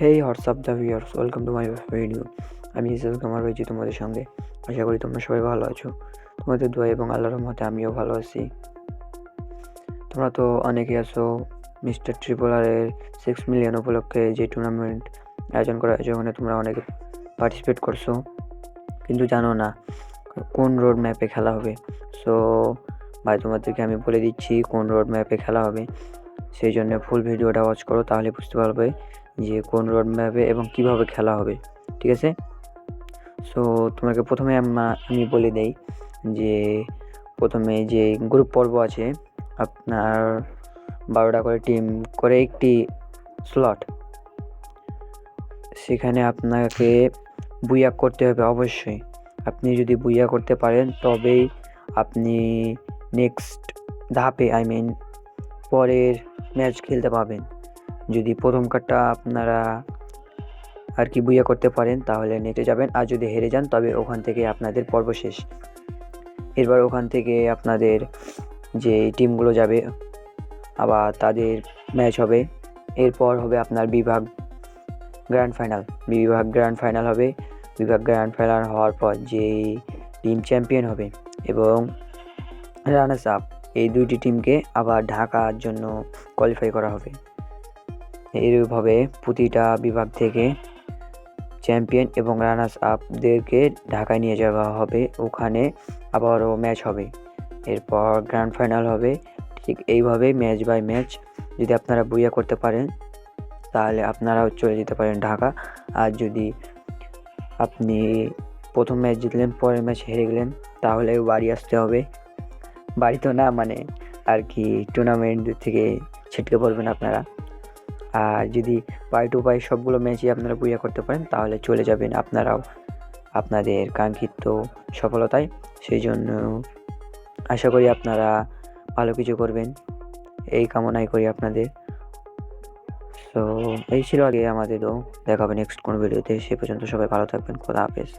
Hey WhatsApp the viewers, welcome to my video. আমি ইসেল কামার রয়েছি তোমাদের সঙ্গে। আশা করি তোমরা সবাই ভালো আছো। তোমাদের দোয়া এবং আল্লাহর রহমতে আমিও ভালো আছি। তোমরা তো অনেকেই আছো মিস্টার ট্রিপল আরের 6 মিলিয়ন উপলক্ষে যে টুর্নামেন্ট আয়োজন করা হয়েছে, ওখানে তোমরা অনেকে পার্টিসিপেট করছো, কিন্তু জানো না কোন রোড ম্যাপে খেলা হবে। সো ভাই, তোমাদেরকে আমি বলে দিচ্ছি কোন রোড ম্যাপে খেলা হবে। সেই জন্য ফুল ভিডিওটা ওয়াচ করো, তাহলে বুঝতে পারবে যে কোন রোড ম্যাপে এবং কীভাবে খেলা হবে। ঠিক আছে? সো তোমাকে প্রথমে আমি বলে দেই যে প্রথমে যে গ্রুপ পর্ব আছে, আপনার 12টা করে টিম করে একটি স্লট। সেখানে আপনাকে বুইয়া করতে হবে অবশ্যই। আপনি যদি বুইয়া করতে পারেন তবেই আপনি নেক্সট ধাপে পরের ম্যাচ খেলতে পাবেন। যদি প্রথম কার্ডটা আপনারা আর কি বুইয়া করতে পারেন তাহলে নেক্সটে যাবেন, আর যদি হেরে যান তবে ওখান থেকে আপনাদের পর্ব শেষ। এরপর ওখান থেকে আপনাদের যে টিমগুলো যাবে আবার তাদের ম্যাচ হবে। এরপর হবে আপনার বিভাগ গ্র্যান্ড ফাইনাল হবে। বিভাগ গ্র্যান্ড ফাইনাল হওয়ার পর যে টিম চ্যাম্পিয়ন হবে এবং রানার্স আপ, এই দুইটি টিমকে আবার ঢাকার জন্য কোয়ালিফাই করা হবে। এইভাবে প্রতিটা বিভাগ থেকে চ্যাম্পিয়ন এবং রানার্স আপদেরকে ঢাকায় নিয়ে যাওয়া হবে, ওখানে আবারও ম্যাচ হবে। এরপর গ্র্যান্ড ফাইনাল হবে। ঠিক এইভাবে ম্যাচ বাই ম্যাচ যদি আপনারা বুইয়া করতে পারেন তাহলে আপনারাও চলে যেতে পারেন ঢাকা। আর যদি আপনি প্রথম ম্যাচ জিতলেন, পরের ম্যাচ হেরে গেলেন, তাহলে বাড়ি আসতে হবে। বাড়ি তো না, মানে আর কি টুর্নামেন্ট থেকে ছিটকে পড়বেন আপনারা। আর যদি পাই টু পাই সবগুলো ম্যাচই আপনারা বুইয়া করতে পারেন তাহলে চলে যাবেন আপনারাও আপনাদের কাঙ্ক্ষিত সফলতায়। সেই জন্য আশা করি আপনারা ভালো কিছু করবেন, এই কামনাই করি আপনাদের। সো এই ছিল আগে আমাদেরও। দেখা হবে নেক্সট কোনো ভিডিওতে। সে পর্যন্ত সবাই ভালো থাকবেন। খোদা হাফেজ।